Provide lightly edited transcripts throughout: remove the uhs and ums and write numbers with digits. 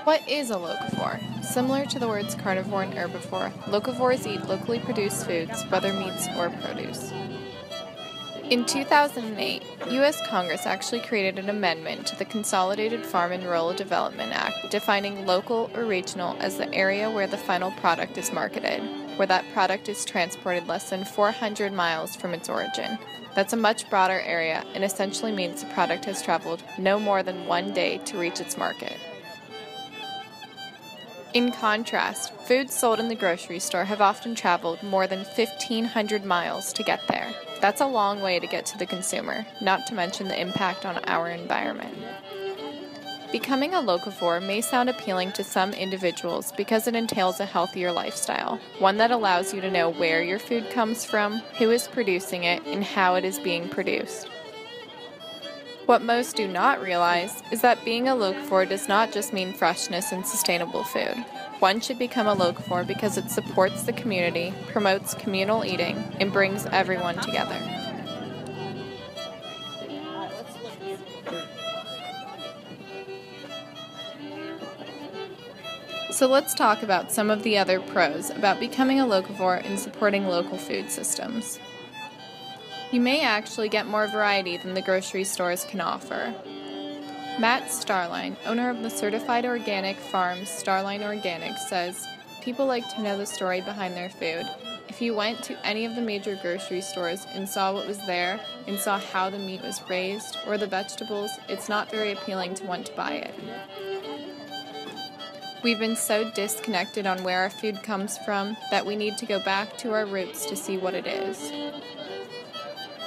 What is a locavore? Similar to the words carnivore and herbivore, locavores eat locally produced foods, whether meats or produce. In 2008, U.S. Congress actually created an amendment to the Consolidated Farm and Rural Development Act defining local or regional as the area where the final product is marketed, where that product is transported less than 400 miles from its origin. That's a much broader area and essentially means the product has traveled no more than 1 day to reach its market. In contrast, foods sold in the grocery store have often traveled more than 1,500 miles to get there. That's a long way to get to the consumer, not to mention the impact on our environment. Becoming a locavore may sound appealing to some individuals because it entails a healthier lifestyle, one that allows you to know where your food comes from, who is producing it, and how it is being produced. What most do not realize is that being a locavore does not just mean freshness and sustainable food. One should become a locavore because it supports the community, promotes communal eating, and brings everyone together. So let's talk about some of the other pros about becoming a locavore and supporting local food systems. You may actually get more variety than the grocery stores can offer. Matt Starline, owner of the certified organic farm Starline Organics, says, "People like to know the story behind their food. If you went to any of the major grocery stores and saw what was there and saw how the meat was raised or the vegetables, it's not very appealing to want to buy it. We've been so disconnected on where our food comes from that we need to go back to our roots to see what it is."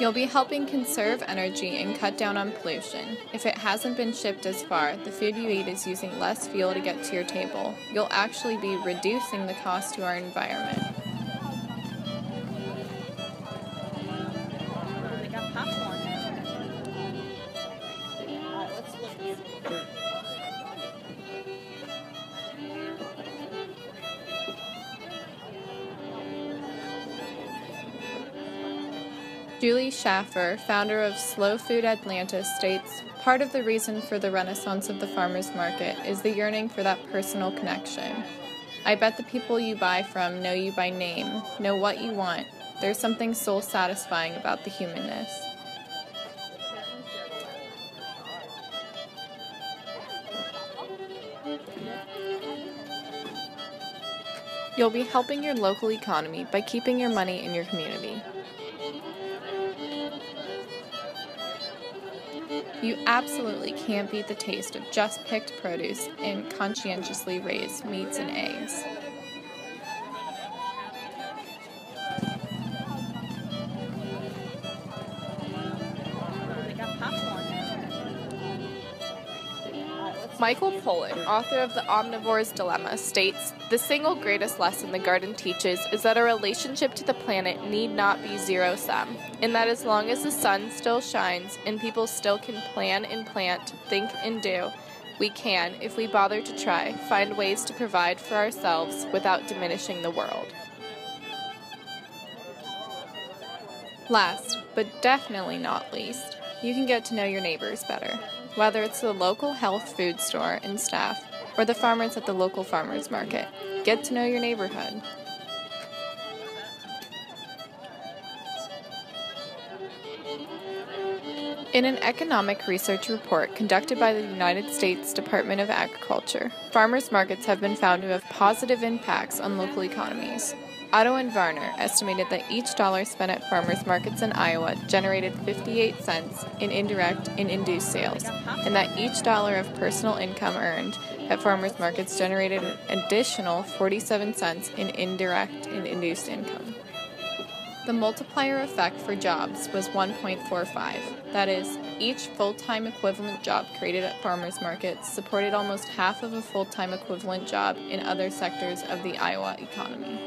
You'll be helping conserve energy and cut down on pollution. If it hasn't been shipped as far, the food you eat is using less fuel to get to your table. You'll actually be reducing the cost to our environment. They got popcorn. Alright, let's look. Julie Schaffer, founder of Slow Food Atlanta, states, "Part of the reason for the renaissance of the farmers market is the yearning for that personal connection. I bet the people you buy from know you by name, know what you want. There's something soul-satisfying about the humanness." You'll be helping your local economy by keeping your money in your community. You absolutely can't beat the taste of just picked produce and conscientiously raised meats and eggs. They got popcorn. Michael Pollan, author of The Omnivore's Dilemma, states, "The single greatest lesson the garden teaches is that our relationship to the planet need not be zero-sum, and that as long as the sun still shines and people still can plan and plant, think and do, we can, if we bother to try, find ways to provide for ourselves without diminishing the world." Last, but definitely not least, you can get to know your neighbors better. Whether it's the local health food store and staff, or the farmers at the local farmers market, get to know your neighborhood. In an economic research report conducted by the United States Department of Agriculture, farmers markets have been found to have positive impacts on local economies. Otto and Varner estimated that each dollar spent at farmers markets in Iowa generated 58 cents in indirect and induced sales, and that each dollar of personal income earned at farmers markets generated an additional 47 cents in indirect and induced income. The multiplier effect for jobs was 1.45. That is, each full-time equivalent job created at farmers markets supported almost half of a full-time equivalent job in other sectors of the Iowa economy.